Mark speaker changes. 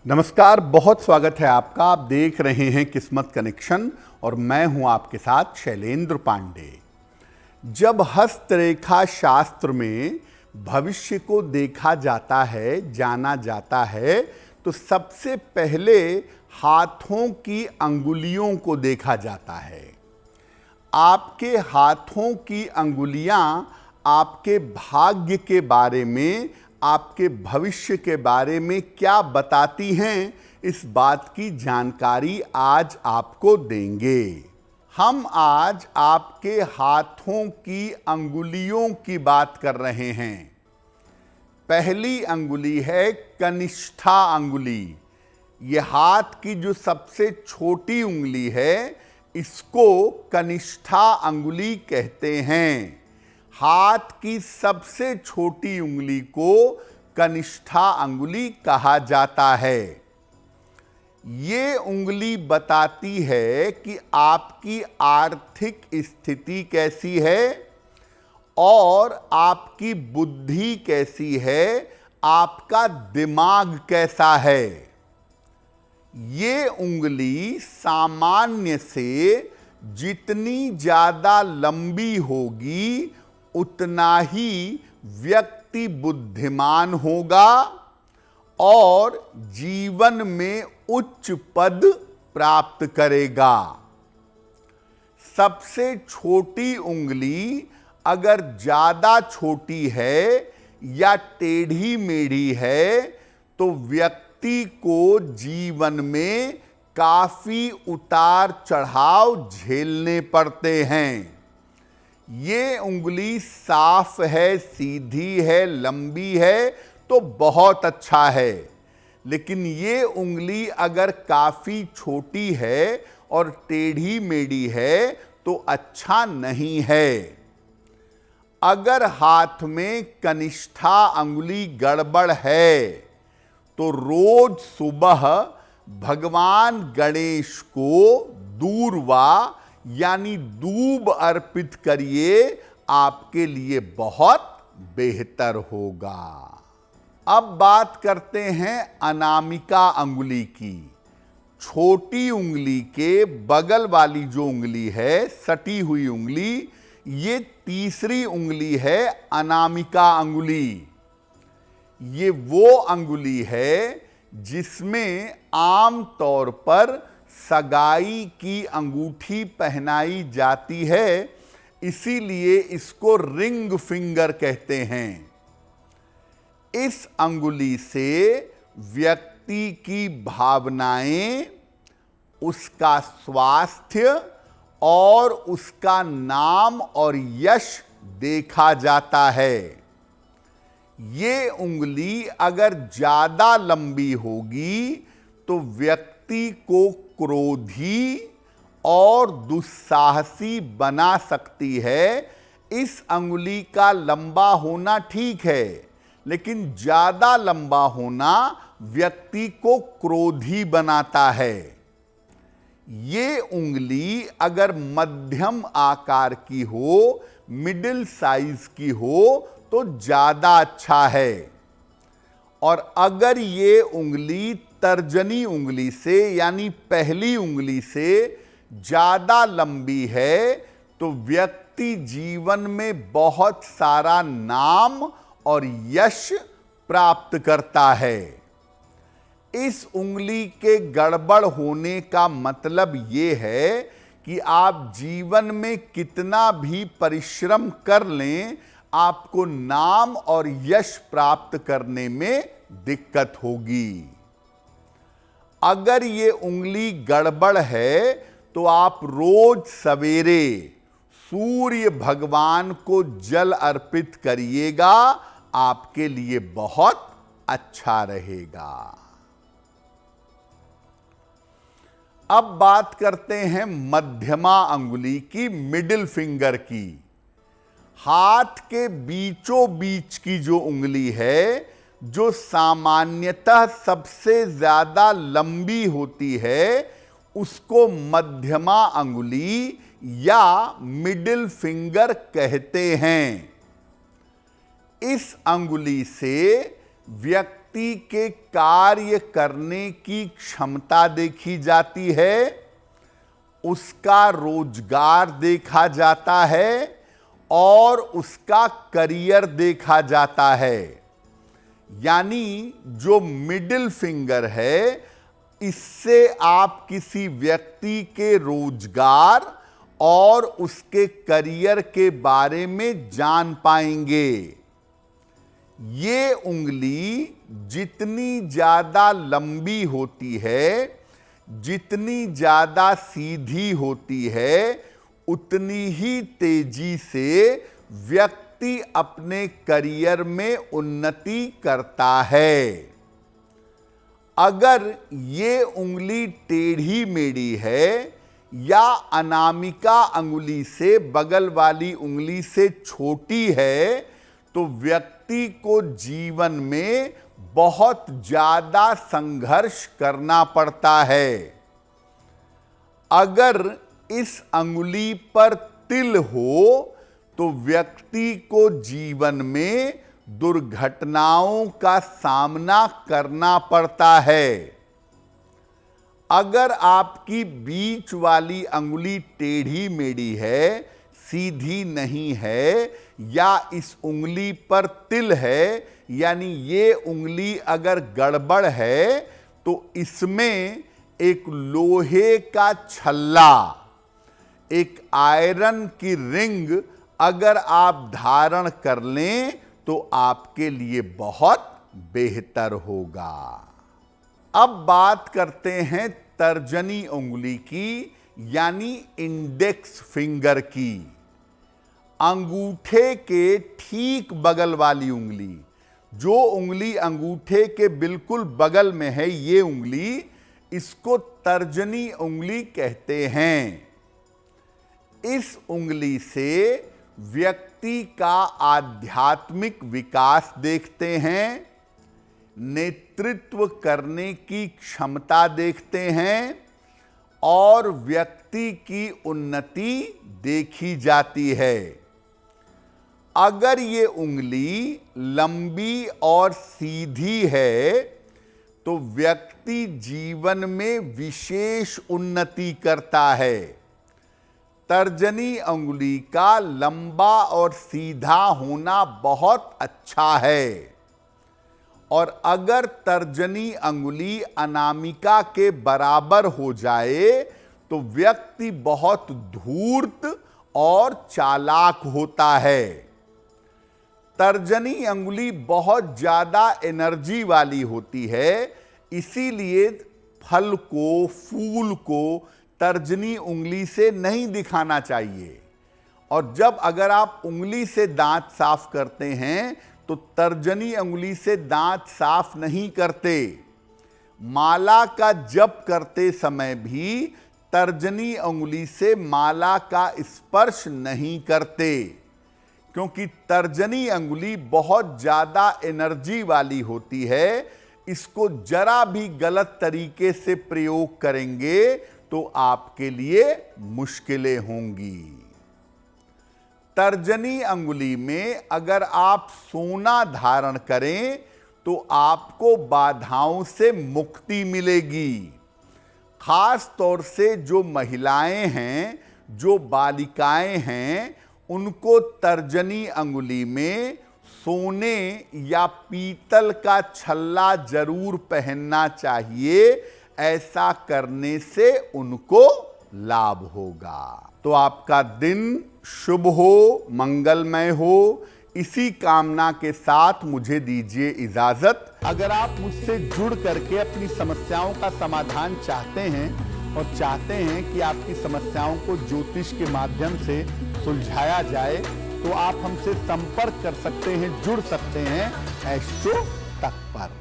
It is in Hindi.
Speaker 1: नमस्कार, बहुत स्वागत है आपका। आप देख रहे हैं किस्मत कनेक्शन और मैं हूं आपके साथ शैलेंद्र पांडे। जब हस्तरेखा शास्त्र में भविष्य को देखा जाता है, जाना जाता है, तो सबसे पहले हाथों की अंगुलियों को देखा जाता है। आपके हाथों की अंगुलियां आपके भाग्य के बारे में, आपके भविष्य के बारे में क्या बताती हैं, इस बात की जानकारी आज आपको देंगे। हम आज आपके हाथों की अंगुलियों की बात कर रहे हैं। पहली अंगुली है कनिष्ठा अंगुली। ये हाथ की जो सबसे छोटी उंगली है, इसको कनिष्ठा अंगुली कहते हैं। हाथ की सबसे छोटी उंगली को कनिष्ठा अंगुली कहा जाता है। ये उंगली बताती है कि आपकी आर्थिक स्थिति कैसी है और आपकी बुद्धि कैसी है, आपका दिमाग कैसा है। ये उंगली सामान्य से जितनी ज्यादा लंबी होगी, उतना ही व्यक्ति बुद्धिमान होगा और जीवन में उच्च पद प्राप्त करेगा। सबसे छोटी उंगली अगर ज्यादा छोटी है या टेढ़ी मेढ़ी है, तो व्यक्ति को जीवन में काफी उतार चढ़ाव झेलने पड़ते हैं। ये उंगली साफ है, सीधी है, लंबी है तो बहुत अच्छा है, लेकिन ये उंगली अगर काफी छोटी है और टेढ़ी मेढ़ी है तो अच्छा नहीं है। अगर हाथ में कनिष्ठा अंगुली गड़बड़ है तो रोज सुबह भगवान गणेश को दूर्वा यानी दूब अर्पित करिए, आपके लिए बहुत बेहतर होगा। अब बात करते हैं अनामिका अंगुली की। छोटी उंगली के बगल वाली जो उंगली है, सटी हुई उंगली, ये तीसरी उंगली है अनामिका अंगुली। ये वो अंगुली है जिसमें आम तौर पर सगाई की अंगूठी पहनाई जाती है, इसीलिए इसको रिंग फिंगर कहते हैं। इस अंगुली से व्यक्ति की भावनाएं, उसका स्वास्थ्य और उसका नाम और यश देखा जाता है। ये उंगली अगर ज्यादा लंबी होगी तो व्यक्ति को क्रोधी और दुस्साहसी बना सकती है। इस अंगुली का लंबा होना ठीक है, लेकिन ज्यादा लंबा होना व्यक्ति को क्रोधी बनाता है। ये उंगली अगर मध्यम आकार की हो, मिडिल साइज की हो तो ज्यादा अच्छा है। और अगर ये उंगली तर्जनी उंगली से यानी पहली उंगली से ज्यादा लंबी है तो व्यक्ति जीवन में बहुत सारा नाम और यश प्राप्त करता है। इस उंगली के गड़बड़ होने का मतलब ये है कि आप जीवन में कितना भी परिश्रम कर लें, आपको नाम और यश प्राप्त करने में दिक्कत होगी। अगर ये उंगली गड़बड़ है तो आप रोज सवेरे सूर्य भगवान को जल अर्पित करिएगा, आपके लिए बहुत अच्छा रहेगा। अब बात करते हैं मध्यमा अंगुली की, मिडिल फिंगर की। हाथ के बीचों बीच की जो उंगली है, जो सामान्यतः सबसे ज्यादा लंबी होती है, उसको मध्यमा अंगुली या मिडिल फिंगर कहते हैं। इस अंगुली से व्यक्ति व्यक्ति के कार्य करने की क्षमता देखी जाती है, उसका रोजगार देखा जाता है और उसका करियर देखा जाता है। यानी जो मिडिल फिंगर है, इससे आप किसी व्यक्ति के रोजगार और उसके करियर के बारे में जान पाएंगे। ये उंगली जितनी ज्यादा लंबी होती है, जितनी ज्यादा सीधी होती है, उतनी ही तेजी से व्यक्ति अपने करियर में उन्नति करता है। अगर ये उंगली टेढ़ी मेढ़ी है या अनामिका अंगुली से बगल वाली उंगली से छोटी है, तो व्यक्ति को जीवन में बहुत ज्यादा संघर्ष करना पड़ता है। अगर इस अंगुली पर तिल हो तो व्यक्ति को जीवन में दुर्घटनाओं का सामना करना पड़ता है। अगर आपकी बीच वाली अंगुली टेढ़ी मेढ़ी है, सीधी नहीं है, या इस उंगली पर तिल है, यानी ये उंगली अगर गड़बड़ है, तो इसमें एक लोहे का छल्ला, एक आयरन की रिंग अगर आप धारण कर लें तो आपके लिए बहुत बेहतर होगा। अब बात करते हैं तर्जनी उंगली की, यानी इंडेक्स फिंगर की। अंगूठे के ठीक बगल वाली उंगली, जो उंगली अंगूठे के बिल्कुल बगल में है, ये उंगली, इसको तर्जनी उंगली कहते हैं। इस उंगली से व्यक्ति का आध्यात्मिक विकास देखते हैं, नेतृत्व करने की क्षमता देखते हैं और व्यक्ति की उन्नति देखी जाती है। अगर ये उंगली लंबी और सीधी है तो व्यक्ति जीवन में विशेष उन्नति करता है। तर्जनी अंगुली का लंबा और सीधा होना बहुत अच्छा है। और अगर तर्जनी अंगुली अनामिका के बराबर हो जाए तो व्यक्ति बहुत धूर्त और चालाक होता है। तर्जनी अंगुली बहुत ज्यादा एनर्जी वाली होती है, इसीलिए फल को, फूल को तर्जनी उंगली से नहीं दिखाना चाहिए। और जब अगर आप उंगली से दांत साफ करते हैं तो तर्जनी उंगली से दांत साफ नहीं करते। माला का जप करते समय भी तर्जनी उंगली से माला का स्पर्श नहीं करते, क्योंकि तर्जनी अंगुली बहुत ज्यादा एनर्जी वाली होती है। इसको जरा भी गलत तरीके से प्रयोग करेंगे तो आपके लिए मुश्किलें होंगी। तर्जनी अंगुली में अगर आप सोना धारण करें तो आपको बाधाओं से मुक्ति मिलेगी। खास तौर से जो महिलाएं हैं, जो बालिकाएं हैं, उनको तर्जनी अंगुली में सोने या पीतल का छल्ला जरूर पहनना चाहिए। ऐसा करने से उनको लाभ होगा। तो आपका दिन शुभ हो, मंगलमय हो, इसी कामना के साथ मुझे दीजिए इजाजत। अगर आप मुझसे जुड़ करके अपनी समस्याओं का समाधान चाहते हैं और चाहते हैं कि आपकी समस्याओं को ज्योतिष के माध्यम से सुलझाया जाए, तो आप हमसे संपर्क कर सकते हैं, जुड़ सकते हैं एस्ट्रो तक पर।